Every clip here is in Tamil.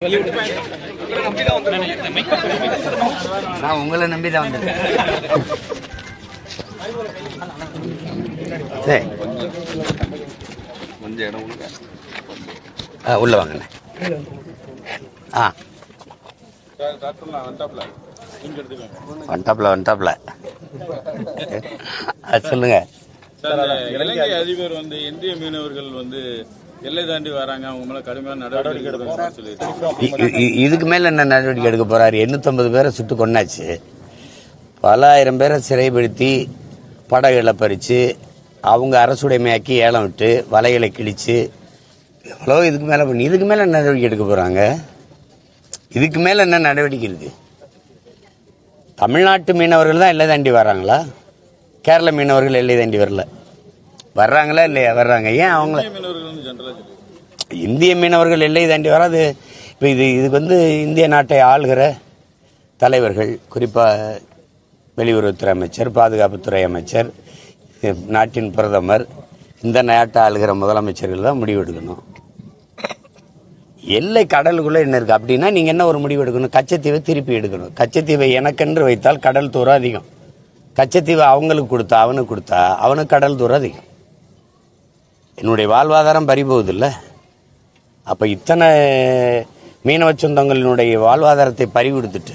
நான் உங்களை நம்பிதான் வந்திருக்கேன். உள்ள வாங்க. வந்துட்டாப்ல சொல்லுங்க. இலங்கை அதிபர் இந்திய மீனவர்கள் எல்லை தாண்டி வராங்க, அவங்க மேல கடுமையான நடவடிக்கை இதுக்கு மேல என்ன நடவடிக்கை எடுக்க போறாரு? 850 பேரை சுட்டு கொண்டாச்சு, பல ஆயிரம் பேரை சிறைப்படுத்தி படகுகளை பறிச்சு அவங்க அரசுடைமையாக்கி ஏலம் விட்டு வலைகளை கிழிச்சு எவ்வளோ இதுக்கு மேல பண்ணி இதுக்கு மேல என்ன நடவடிக்கை எடுக்க போறாங்க? இதுக்கு மேல என்ன நடவடிக்கை இருக்கு? தமிழ்நாட்டு மீனவர்கள் தான் எல்லை தாண்டி வராங்களா? கேரள மீனவர்கள் எல்லை தாண்டி வரல, வர்றாங்களா இல்லையா? வர்றாங்க. ஏன் அவங்கள இந்திய மீனவர்கள் எல்லை தாண்டி வராது? இப்போ இதுக்கு இந்திய நாட்டை ஆளுகிற தலைவர்கள், குறிப்பாக வெளியுறவுத்துறை அமைச்சர், பாதுகாப்புத்துறை அமைச்சர், நாட்டின் பிரதமர், இந்த நாட்டை ஆளுகிற முதலமைச்சர்கள் தான் முடிவு எடுக்கணும். எல்லை கடலுக்குள்ளே என்ன இருக்குது அப்படின்னா நீங்கள் என்ன ஒரு முடிவு எடுக்கணும்? கச்சத்தீவை திருப்பி எடுக்கணும். கச்சத்தீவை எனக்கென்று வைத்தால் கடல் தூரம் அதிகம், கச்சத்தீவை அவங்களுக்கு கொடுத்தா அவனுக்கு கொடுத்தா அவனுக்கு கடல் தூரம் அதிகம். என்னுடைய வாழ்வாதாரம் பறிபோகுது இல்லை? அப்போ இத்தனை மீனவ சொந்தங்களினுடைய வாழ்வாதாரத்தை பறி கொடுத்துட்டு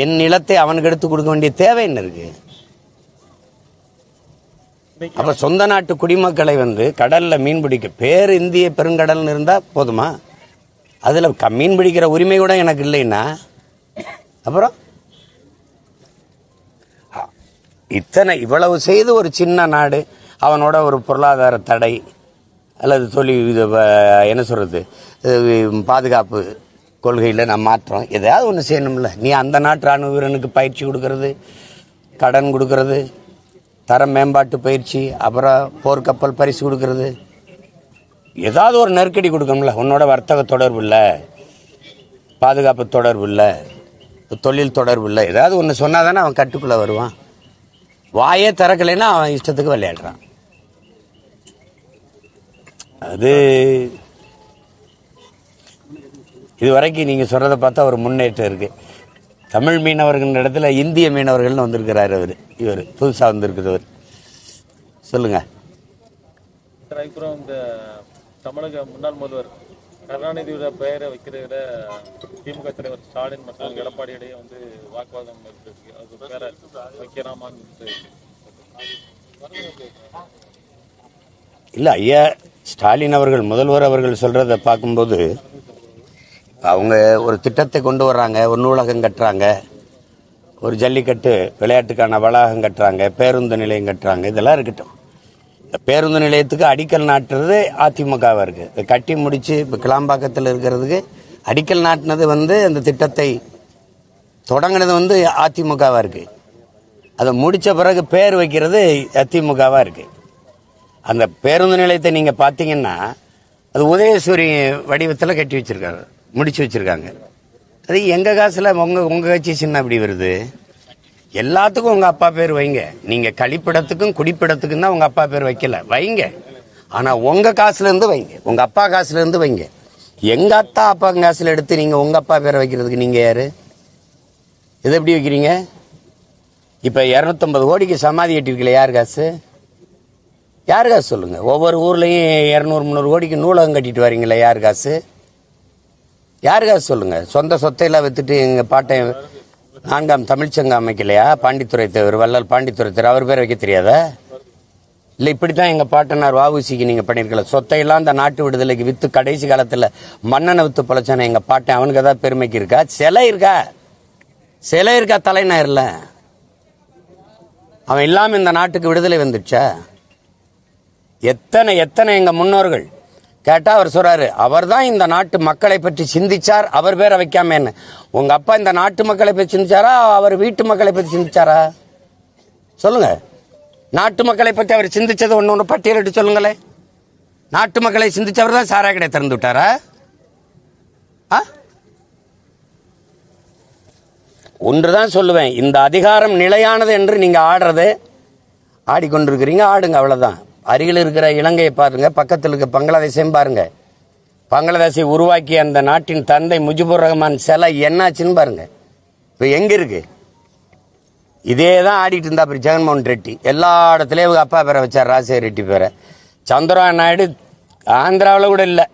என் நிலத்தை அவனுக்கு எடுத்து கொடுக்க வேண்டிய தேவை என்ன இருக்கு? அப்ப சொந்த நாட்டு குடிமக்களை கடல்ல மீன் பிடிக்க பேர் இந்திய பெருங்கடல்னு இருந்தா போதுமா? அதுல மீன் பிடிக்கிற உரிமை கூட எனக்கு இல்லைன்னா அப்புறம் இவ்வளவு செய்து ஒரு சின்ன நாடு அவனோட ஒரு பொருளாதார தடை அல்லது தொழில் என்ன சொல்றது பாதுகாப்பு கொள்கையில் நான் மாற்றம் எதையாவது ஒன்று செய்யணும்ல. நீ அந்த நாட்டு ராணுவ வீரனுக்கு பயிற்சி கொடுக்கறது, கடன் கொடுக்கறது, தர மேம்பாட்டு பயிற்சி, அப்புறம் போர்க்கப்பல் பரிசு கொடுக்கறது, ஏதாவது ஒரு நெருக்கடி கொடுக்கணும்ல. உன்னோட வர்த்தக தொடர்பு இல்லை, பாதுகாப்பு தொடர்பு இல்லை, தொழில் தொடர்பு இல்லை, ஏதாவது ஒன்று சொன்னாதானே அவன் கட்டுக்குள்ளே வருவான். வாயே திறக்கலைன்னா அவன் இஷ்டத்துக்கு விளையாடுறான். அது இதுவரைக்கும் நீங்க சொல்றதை பார்த்தா ஒரு முன்னேற்றம் இருக்கு. தமிழ் மீனவர்கள் இடத்துல இந்திய மீனவர்கள் வந்திருக்கிறாரு. இவர் புதுசா வந்திருக்கிறவர். சொல்லுங்க. இந்த தமிழக முன்னாள் முதல்வர் கருணாநிதியோட பெயரை வைக்கிறத திமுக தலைவர் ஸ்டாலின் மற்றும் எடப்பாடி இடையே வாக்குவாதம் இருக்கு. அது பேரை வைக்கலாமான்னு இல்ல ஐயா, ஸ்டாலின் அவர்கள் முதல்வர் அவர்கள் சொல்றதை பார்க்கும்போது அவங்க ஒரு திட்டத்தை கொண்டு வர்றாங்க, ஒரு நூலகம் கட்டுறாங்க, ஒரு ஜல்லிக்கட்டு விளையாட்டுக்கான வளாகம் கட்டுறாங்க, பேருந்து நிலையம் கட்டுறாங்க. இதெல்லாம் இருக்கட்டும். இந்த பேருந்து நிலையத்துக்கு அடிக்கல் நாட்டுறது அதிமுகவாக இருக்கு. கட்டி முடிச்சு இப்போ கிளாம்பாக்கத்தில் இருக்கிறதுக்கு அடிக்கல் நாட்டினது அந்த திட்டத்தை தொடங்கினது அதிமுகவாக இருக்கு. அதை முடிச்ச பிறகு பேர் வைக்கிறது அதிமுகவாக இருக்கு. அந்த பேருந்து நிலையத்தை நீங்க பாத்தீங்கன்னா அது உதயசூரி வடிவத்தில் கட்டி வச்சிருக்காங்க, முடிச்சு வச்சிருக்காங்க. அது எங்க காசுல உங்க கட்சி சின்ன அப்படி வருது. எல்லாத்துக்கும் உங்க அப்பா பேர் வைங்க. நீங்க கழிப்பிடத்துக்கும் குடிப்பிடத்துக்கும் தான் உங்க அப்பா பேர் வைக்கல, வைங்க. ஆனா உங்க காசுல இருந்து வைங்க, உங்க அப்பா காசுல இருந்து வைங்க. எங்க அத்தா அப்பா காசுல எடுத்து நீங்க உங்க அப்பா பேரை வைக்கிறதுக்கு நீங்க யாரு? எது எப்படி வைக்கிறீங்க? இப்ப 250 கோடிக்கு சமாதி கட்டிருக்கல, யார் காசு? யார் காசு சொல்லுங்க? ஒவ்வொரு ஊர்லயும் 200-300 கோடிக்கு நூலகம் கட்டிட்டு வரீங்களே, யார் காசு? யார் காசு சொல்லுங்க? சொந்த சொத்தையெல்லாம் வித்துட்டு எங்க பாட்டை 4ஆம் தமிழ்ச்சங்கம் அமைக்கலையா? பாண்டித்துறை தேவர், வள்ளல் பாண்டித்துறை தேவர், அவர் பேர் வைக்க தெரியாதா? இல்ல இப்படித்தான் எங்க பாட்டனார் வஉசிக்கு நீங்க பண்ணிருக்கல. சொத்தையெல்லாம் அந்த நாட்டு விடுதலைக்கு வித்து கடைசி காலத்துல மன்னனை வித்து பழச்சான எங்க பாட்டன், அவனுக்கு ஏதாவது பெருமைக்கு இருக்கா? சிலை இருக்கா? சிலை இருக்கா தலைநகர்ல? அவன் இல்லாம இந்த நாட்டுக்கு விடுதலை வந்துடுச்சா? எத்தனை எத்தனை எங்க முன்னோர்கள் கேட்டா அவர் சொல்றாரு, அவர் தான் இந்த நாட்டு மக்களை பற்றி சிந்திச்சார், அவர் பேரை வைக்காம என்ன? உங்க அப்பா இந்த நாட்டு மக்களை பற்றி சிந்திச்சாரா, அவர் வீட்டு மக்களை பற்றி சிந்திச்சாரா? சொல்லுங்க. நாட்டு மக்களை பற்றி அவர் சிந்திச்சது ஒன்னு பட்டியலிட்டு சொல்லுங்களே. நாட்டு மக்களை சிந்திச்சவர் தான் சாராய கடை திறந்து விட்டாரா? ஒன்றுதான் சொல்லுவேன், இந்த அதிகாரம் நிலையானது என்று நீங்க ஆடிக்கொண்டிருக்கிறீங்க, ஆடுங்க, அவ்வளவுதான். அருகில் இருக்கிற இலங்கையை பாருங்க, பக்கத்தில் இருக்க பங்களாதேஷையும் பாருங்க. பங்களாதேஷை உருவாக்கிய அந்த நாட்டின் தந்தை முஜிபுர் ரஹ்மான் சிலை என்னாச்சுன்னு பாருங்க. இப்போ எங்கே இருக்கு? இதே தான் ஆடிட்டு இருந்தா அப்படி ஜெகன்மோகன் ரெட்டி. எல்லா இடத்துலையும் இவங்க அப்பா பேரை வச்சார், ராஜசேகர் ரெட்டி பேரை. சந்திரபாபு நாயுடு ஆந்திராவில் கூட இல்லை,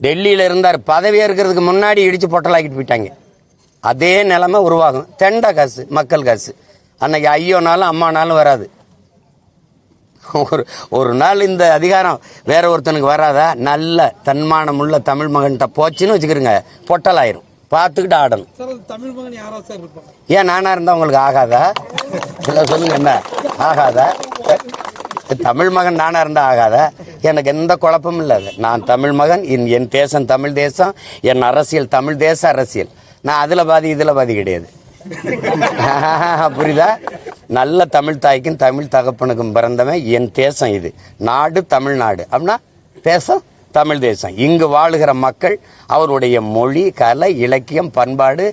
டெல்லியில் இருந்தார். பதவியாக இருக்கிறதுக்கு முன்னாடி இடித்து பொட்டலாக்கிட்டு போயிட்டாங்க. அதே நிலைமை உருவாகும். தெண்டா காசு, மக்கள் காசு. அன்னைக்கு ஐயோனாலும் அம்மானாலும் வராது. ஒரு நாள் இந்த அதிகாரம் வேற ஒருத்தனுக்கு வராதா? நல்ல தன்மானம் உள்ள தமிழ் மகன்கிட்ட போச்சுன்னு வச்சுக்கிறோங்க, பொட்டலாயிரும். பார்த்துக்கிட்டு ஆடணும். தமிழ் மகன் யாரா சார் இருப்பாங்க? ஏன் நானா இருந்தா உங்களுக்கு ஆகாதா? இல்லை சொல்லுங்க, என்ன ஆகாதா? தமிழ் மகன் நானா இருந்தா ஆகாதா? எனக்கு எந்த குழப்பமும் இல்லை. நான் தமிழ் மகன், என் தேசம் தமிழ் தேசம், என் அரசியல் தமிழ் தேச அரசியல். நான் அதில் பாதி இதில் பாதி கிடையாது. புரியுதா? நல்ல தமிழ் தாய்க்கும் தமிழ் தகப்பனுக்கும் பிறந்தவன். என் தேசம் இது, நாடு தமிழ்நாடு. அப்படின்னா தேசம் தமிழ் தேசம். இங்கு வாழுகிற மக்கள் அவருடைய மொழி, கலை, இலக்கியம், பண்பாடு,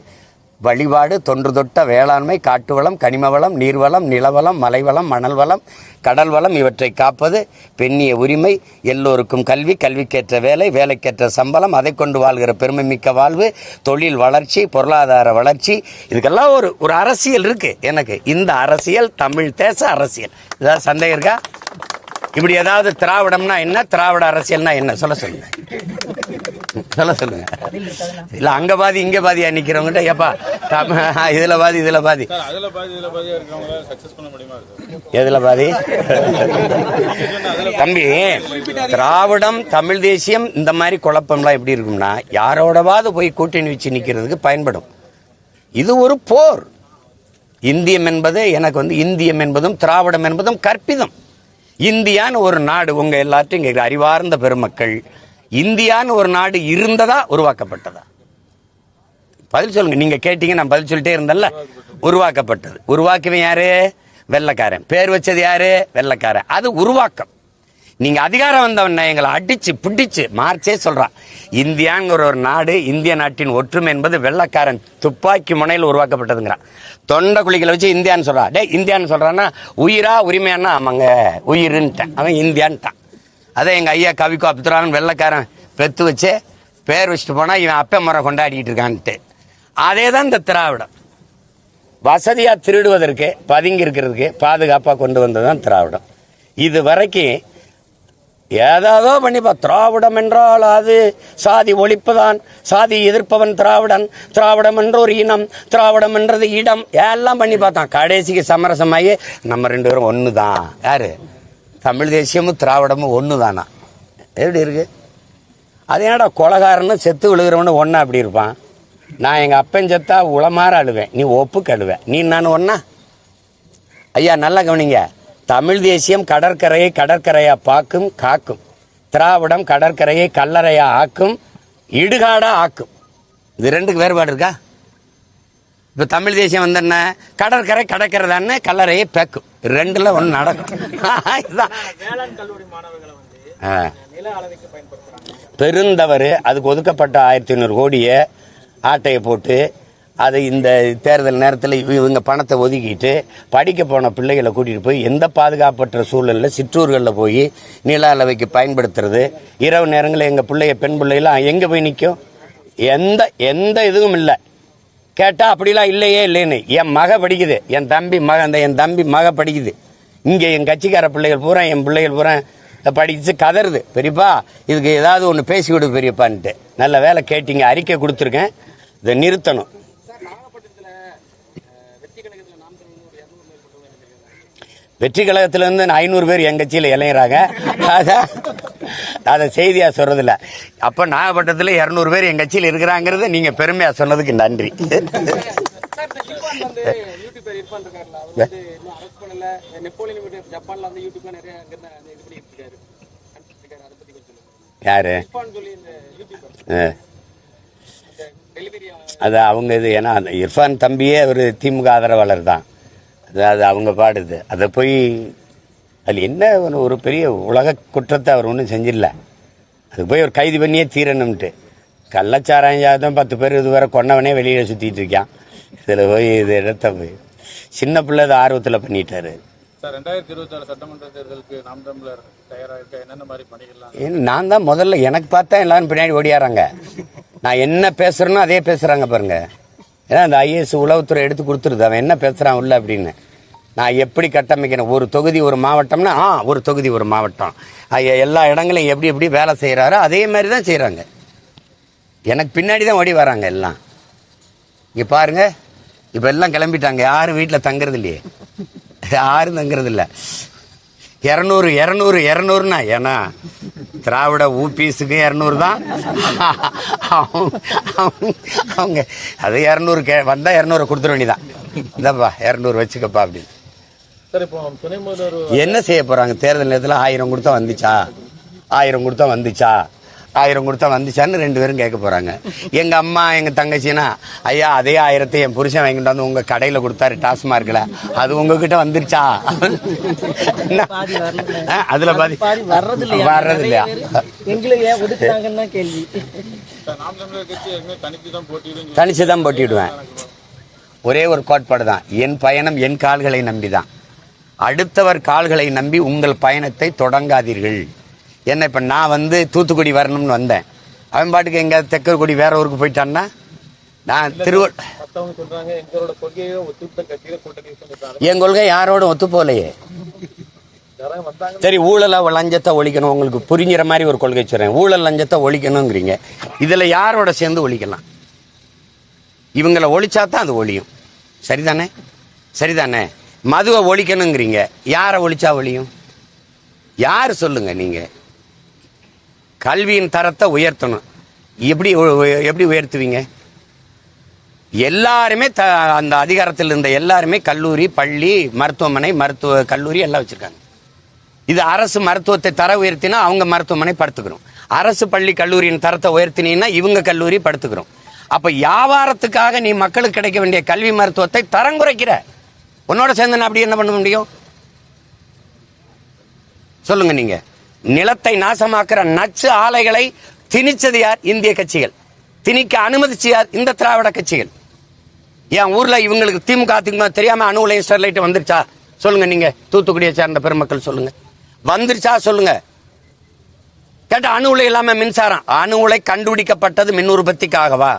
வழிபாடு, தொன்று தொட்ட வேளாண்மை, காட்டு வளம், கனிம வளம், நீர்வளம், நிலவளம், மலைவளம், மணல் வளம், கடல் வளம் இவற்றை காப்பது பெண்ணிய உரிமை. எல்லோருக்கும் கல்வி, கல்விக்கேற்ற வேலை, வேலைக்கேற்ற சம்பளம், அதை கொண்டு வாழ்கிற பெருமை மிக்க வாழ்வு, தொழில் வளர்ச்சி, பொருளாதார வளர்ச்சி. இதுக்கெல்லாம் ஒரு அரசியல் இருக்கு எனக்கு. இந்த அரசியல் தமிழ் தேச அரசியல். ஏதாவது சந்தேகம் இருக்கா? இப்படி ஏதாவது திராவிடம்னா என்ன, திராவிட அரசியல்னா என்ன சொல்ல சொல்லுங்க. இல்ல அங்க பாதி இங்க பாதியா நிக்கிறவங்க ஏப்பா இதுல பாதி இதுல பாதி எதுல பாதி? தம்பி, திராவிடம் தமிழ் தேசியம் இந்த மாதிரி குழப்பம்லாம் எப்படி இருக்கும்னா, யாரோடவாது போய் கூட்டணி வச்சு நிக்கிறதுக்கு பயன்படும். இது ஒரு போர். இந்தியம் என்பது எனக்கு இந்தியம் என்பதும் திராவிடம் என்பதும் கற்பிதம். இந்தியான்னு ஒரு நாடு, உங்க எல்லாத்தையும் இங்க அறிவார்ந்த பெருமக்கள், இந்தியான்னு ஒரு நாடு இருந்ததா உருவாக்கப்பட்டதா? பதில் சொல்லுங்க. நீங்க கேட்டீங்க, நான் பதில் சொல்லிட்டே இருந்தேன்ல. உருவாக்கப்பட்டது. உருவாக்குவன் யாரு? வெள்ளைக்காரன். பேர் வச்சது யாரு? வெள்ளைக்காரன். அது உருவாக்கம். நீங்க அதிகாரம் வந்தவன எங்களை அடிச்சு பிடிச்சு மார்ச்சே சொல்றான். இந்தியாங்கிற ஒரு நாடு, இந்திய நாட்டின் ஒற்றுமை என்பது வெள்ளைக்காரன் துப்பாக்கி முனையில் உருவாக்கப்பட்டதுங்கிறான். தொண்டை குழிகளை வச்சு இந்தியான்னு சொல்றான். டே இந்தியான்னு சொல்றான்னா உயிரா உரிமையானா? ஆமாங்க உயிருன்ட்டான். அவன் இந்தியான்ட்டான். அதை எங்க ஐயா கவிக்கோ அப்துல்லான்னு வெள்ளைக்காரன் பெத்து வச்சு பேர் வச்சுட்டு போனா இவன் அப்ப முறை கொண்டாடிட்டு இருக்கான்ட்டு. அதே தான் இந்த திராவிடம். வசதியா திருடுவதற்கு, பதுங்கி இருக்கிறதுக்கு பாதுகாப்பா கொண்டு வந்ததுதான் திராவிடம். இது வரைக்கும் ஏதாவதோ பண்ணிப்பா. திராவிடம் என்றால் அது சாதி ஒழிப்புதான், சாதி எதிர்ப்பவன் திராவிடன், திராவிடம் என்ற ஒரு இனம், திராவிடம் என்றது இடம், எல்லாம் பண்ணி பார்த்தான். கடைசிக்கு சமரசமாகி நம்ம ரெண்டு பேரும் ஒன்று தான். யாரு? தமிழ் தேசியமும் திராவிடமும் ஒன்று தானா? எப்படி இருக்கு? அது என்னடா கொலகாரன்னு செத்து விழுகிறவனு ஒன்றா அப்படி இருப்பான். நான் எங்கள் அப்பன் செத்தா உளமாற அழுவேன், நீ ஒப்புக்கு அழுவேன். நீ நான் ஒன்றா? ஐயா நல்லா கவனிங்க. தமிழ் தேசியம் கடற்கரையை கடற்கரையா பாக்கும் காக்கும். திராவிடம் கடற்கரையை கல்லறையா ஆக்கும், இடுகாடா ஆக்கும். இது ரெண்டுக்கு வேறுபாடு இருக்கா? இப்ப தமிழ் தேசியம் என்ன? கடற்கரை கடற்கரை தானே, கல்லறையை பேக்கும். ரெண்டுல ஒன்று நடக்கும். பெருந்தவறு. அதுக்கு ஒதுக்கப்பட்ட 1500 கோடியை ஆட்டையை போட்டு அதை இந்த தேர்தல் நேரத்தில் இவங்க பணத்தை ஒதுக்கிட்டு படிக்க போன பிள்ளைகளை கூட்டிகிட்டு போய் எந்த பாதுகாப்பற்ற சூழலில் சிற்றூர்களில் போய் நில அளவைக்கு பயன்படுத்துறது. இரவு நேரங்களில் எங்கள் பிள்ளைய பெண் பிள்ளைலாம் எங்கே போய் நிற்கும்? எந்த இதுவும் இல்லை. கேட்டால் அப்படிலாம் இல்லையே இல்லைன்னு. என் மக படிக்குது, என் தம்பி மக படிக்குது. இங்கே என் கட்சிக்கார பிள்ளைகள் பூரா, என் பிள்ளைகள் பூரா படிச்சு கதறுது. பெரியப்பா இதுக்கு ஏதாவது ஒன்று பேசி விடு பெரியப்பான்ட்டு. நல்ல வேலை கேட்டீங்க, அறிக்கை கொடுத்துருக்கேன், இதை நிறுத்தணும். வெற்றி கழகத்திலிருந்து 500 பேர் என் கட்சியில் இளைஞராங்க. அதை செய்தியாக சொல்றதில்ல. அப்போ நாகப்பட்டினத்தில் 200 பேர் என் கட்சியில் இருக்கிறாங்கிறது நீங்கள் பெருமையாக சொன்னதுக்கு நன்றி. யாரு? அது அவங்க இது. ஏன்னா அந்த இர்ஃபான் தம்பியே ஒரு திமுக ஆதரவாளர் தான். அது அவங்க பாடுது. அதை போய் அதில் என்ன ஒரு பெரிய உலக குற்றத்தை அவர் ஒன்றும் செஞ்சிடல. அது போய் ஒரு கைது பண்ணியே தீரணும்ட்டு. கள்ளச்சாராயம் 10 பேர் இதுவரை கொண்டவனே வெளியில் சுற்றிட்டு இருக்கான். இதில் போய் இது இடத்த போய் சின்ன பிள்ளை ஆர்வத்தில் பண்ணிட்டாரு. சார் 2026 சட்டமன்ற தேர்தலுக்கு நாம் தமிழர் தயாராக என்னென்ன மாதிரி பண்ணிக்கலாம்? நான் தான் முதல்ல எனக்கு பார்த்தா எல்லாரும் பின்னாடி ஓடியாராங்க. நான் என்ன பேசுறேனோ அதே பேசுறாங்க பாருங்க. ஏன்னா அந்த ஐஏஎஸ் உளவுத்துறை எடுத்து கொடுத்துருது அவன் என்ன பேசுறான் உள்ள அப்படின்னு. நான் எப்படி கட்டமைக்கிறேன், ஒரு தொகுதி ஒரு மாவட்டம்னா ஒரு தொகுதி ஒரு மாவட்டம், எல்லா இடங்களையும் எப்படி எப்படி வேலை செய்கிறாரோ அதே மாதிரி தான் செய்கிறாங்க. எனக்கு பின்னாடி தான் ஓடி வராங்க எல்லாம். இங்கே பாருங்க, இப்போ எல்லாம் கிளம்பிட்டாங்க. யாரும் வீட்டில் தங்குறது இல்லையே, யாரும் தங்குறது இல்லை. 200 ஏன்னா திராவிட ஊபிஸுக்கு 200 தான். அவங்க அது 200 வந்தால் 200 கொடுத்துட வேண்டியதான். இந்தப்பா 200 வச்சுக்கப்பா அப்படின்னு. சார் இப்போ துணை முதல்வர் என்ன செய்ய போறாங்க? தேர்தல் நேரத்தில் 1000 கொடுத்தா வந்துச்சா, 1000 கொடுத்தா வந்துச்சா, 1000 கொடுத்தா வந்துச்சான்னு 2 பேரும் கேட்க போறாங்க. எங்க அம்மா எங்க தங்கச்சின்னா, ஐயா அதே 1000 என் புருஷன் வாங்கிட்டு வந்து உங்க கடையில கொடுத்தாரு டாஸ்மார்க்ல, அது உங்ககிட்ட வந்துருச்சா? அதுல பாதி வர்றது இல்லையா? தனிச்சுதான் போட்டிடுவேன். ஒரே ஒரு கோட்பாடு தான், என் பயணம் என் கால்களை நம்பிதான். அடுத்தவர் கால்களை நம்பி உங்கள் பயணத்தை தொடங்காதீர்கள். என்ன இப்போ நான் வந்து தூத்துக்குடி வரணும்னு வந்தேன், அவன் பாட்டுக்கு எங்க தெற்கக்குடி வேற ஊருக்கு போயிட்டான்னா நான் என் கொள்கை யாரோட ஒத்து போலையே. சரி, ஊழலை லஞ்சத்தை ஒழிக்கணும், உங்களுக்கு புரிஞ்சுற மாதிரி ஒரு கொள்கை சொல்றேன். ஊழல் லஞ்சத்தை ஒழிக்கணுங்கிறீங்க, இதுல யாரோட சேர்ந்து ஒழிக்கலாம்? இவங்களை ஒழிச்சா தான் அது ஒழியும். சரிதானே? சரிதானே? மதுவை ஒழிக்கணுங்கிறீங்க, யாரை ஒழிச்சா ஒழியும்? யார் சொல்லுங்க? நீங்க கல்வியின் தரத்தை உயர்த்தணும், எப்படி எப்படி உயர்த்துவீங்க? எல்லாருமே அந்த அதிகாரத்தில் இருந்த எல்லாருமே கல்லூரி, பள்ளி, மருத்துவமனை, மருத்துவ கல்லூரி எல்லாம் வச்சிருக்காங்க. இது அரசு மருத்துவத்தை தர உயர்த்தினா அவங்க மருத்துவமனை படுத்துக்கிறோம், அரசு பள்ளி கல்லூரியின் தரத்தை உயர்த்தினீங்கன்னா இவங்க கல்லூரி படுத்துக்கிறோம். அப்ப வியாபாரத்துக்காக நீ மக்களுக்கு கிடைக்க வேண்டிய கல்வி மருத்துவத்தை தரம் குறைக்கிற. உன்னோட சேர்ந்து அப்படி என்ன பண்ண முடியும் சொல்லுங்க? நீங்க நிலத்தை நாசமாக்குற நச்சு ஆலைகளை திணிச்சது யார்? இந்திய கட்சிகள். திணிக்க அனுமதிச்சு யார்? இந்த திராவிட கட்சிகள். என் ஊர்ல இவங்களுக்கு திமுக தெரியாம அணு உலை ஸ்டெர்லைட் வந்துருச்சா சொல்லுங்க? நீங்க தூத்துக்குடியை சேர்ந்த பெருமக்கள் சொல்லுங்க, வந்துருச்சா சொல்லுங்க? கேட்ட அணு உலை இல்லாம மின்சாரம், அணு உலை கண்டுபிடிக்கப்பட்டது மின் உற்பத்திக்காகவா?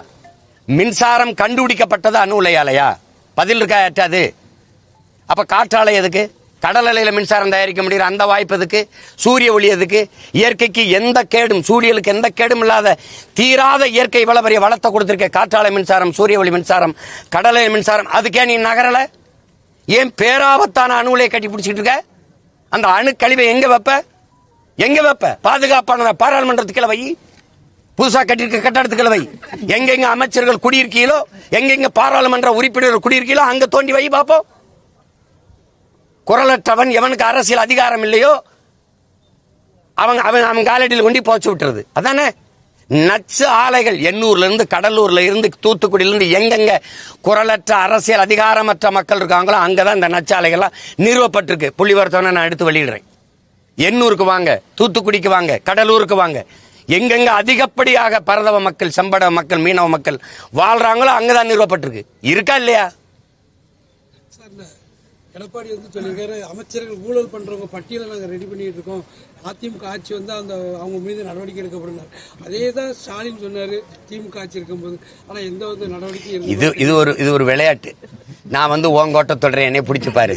மின்சாரம் கண்டுபிடிக்கப்பட்டது அணு உலையாலையா? பதில் இருக்கா ஏற்றாது? அப்ப காற்றாலை எதுக்கு? கடல் அலையில மின்சாரம் தயாரிக்க முடியுற அந்த வாய்ப்பு எதுக்கு? சூரிய ஒளி எதுக்கு? இயற்கைக்கு எந்த கேடும், சூரியனுக்கு எந்த கேடும் இல்லாத தீராத இயற்கை இவ்வளவு பெரிய வளத்தை கொடுத்திருக்க காற்றாலை மின்சாரம், சூரிய ஒளி மின்சாரம், கடலை மின்சாரம், அதுக்கே நீ நகரல? ஏன் பேராபத்தான அணு உலையை கட்டி பிடிச்சிட்டு இருக்க? அந்த அணு கழிவை எங்க வைப்ப? எங்க வைப்ப? பாதுகாப்பான பாராளுமன்றத்துக்குள்ள வை, புதுசா கட்டிருக்க கட்டடத்துக்குள்ள வை. எங்கெங்க அமைச்சர்கள் குடியிருக்கீங்களோ, எங்கெங்க பாராளுமன்ற உறுப்பினர்கள் குடியிருக்கீங்களோ அங்க தோண்டி வை பார்ப்போம். குரலற்றவன் எவனுக்கு அரசியல் அதிகாரம் இல்லையோ அவன் காலடியில் கொண்டு போச்சு விட்டுறது. அதானே நச்சு ஆலைகள். எண்ணூர்ல இருந்து, கடலூர்ல இருந்து, தூத்துக்குடியில இருந்து எங்கெங்க குரலற்ற அரசியல் அதிகாரமற்ற மக்கள் இருக்காங்களோ அங்கதான் இந்த நச்சு ஆலைகள்லாம் நிறுவப்பட்டிருக்கு. புள்ளிவரத்தவனை நான் எடுத்து வெளியிடுறேன். எண்ணூருக்கு வாங்க, தூத்துக்குடிக்கு வாங்க, கடலூருக்கு வாங்க. எங்கெங்க அதிகப்படியாக பரதவ மக்கள், செம்பட மக்கள், மீனவ மக்கள் வாழ்றாங்களோ அங்கதான் நிறுவப்பட்டிருக்கு. இருக்கா இல்லையா? எடப்பாடி வந்து சொல்லியிருக்காரு, அமைச்சர்கள் ஊழல் பண்றவங்க பட்டியலை நாங்க ரெடி பண்ணிட்டு இருக்கோம், அதிமுக ஆட்சி வந்து அந்த அவங்க மீது நடவடிக்கை எடுக்கப்படுறாரு. அதே தான் ஸ்டாலின் சொன்னாரு திமுக ஆட்சி இருக்கும்போது. ஆனா எந்த வந்து நடவடிக்கை இது ஒரு விளையாட்டு. நான் வந்து ஓங்கோட்டை தொடரேன், என்னை பிடிச்சி பாரு.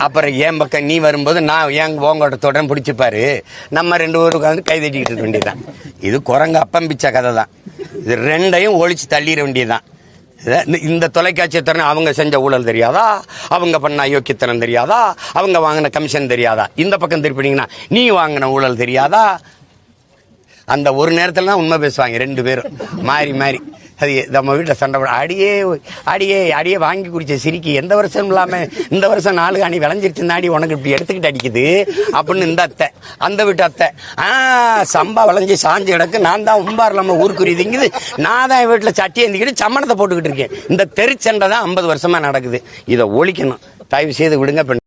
அப்புறம் என் பக்கம் நீ வரும்போது நான் ஏன் ஓங்கோட்டை தொடரேன் பிடிச்சி பாரு. நம்ம 2 பேரும் உட்காந்து கை தட்டிக்கிட்டு இருக்க வேண்டியதுதான். இது குரங்கு அப்பம் பிச்ச கதை தான். இது 2ஐயும் ஒழிச்சு தள்ளிட வேண்டியதுதான். இந்த தொலைக்காட்சியை தர அவங்க செஞ்ச ஊழல் தெரியாதா? அவங்க பண்ண அயோக்கியத்தனம் தெரியாதா? அவங்க வாங்கின கமிஷன் தெரியாதா? இந்த பக்கம் திருப்பினீங்கன்னா நீ வாங்கின ஊழல் தெரியாதா? அந்த ஒரு நேரத்தில் தான் உண்மை பேசுவாங்க 2 பேரும் மாறி மாறி. அது நம்ம வீட்டில் சண்டை போட, அடியே வாங்கி குடிச்ச சிரிக்கி எந்த வருஷம் இல்லாமல் இந்த வருஷம் 4 காணி விளைஞ்சிருச்சுன்னாடி உனக்கு இப்படி எடுத்துக்கிட்டு அடிக்குது அப்படின்னு இந்த அத்தை. அந்த வீட்டு அத்தை, சம்பா விளைஞ்சி சாஞ்சு கிடக்கு, நான் தான் உம்பார் நம்ம ஊருக்குரியதுங்குது, நான் தான் வீட்டில் சட்டி ஏந்திக்கிட்டு சம்மணத்தை போட்டுக்கிட்டு இருக்கேன். இந்த தெருச்சண்டை தான் 50 வருஷமா நடக்குது. இதை ஒழிக்கணும். தயவு செய்து விடுங்க.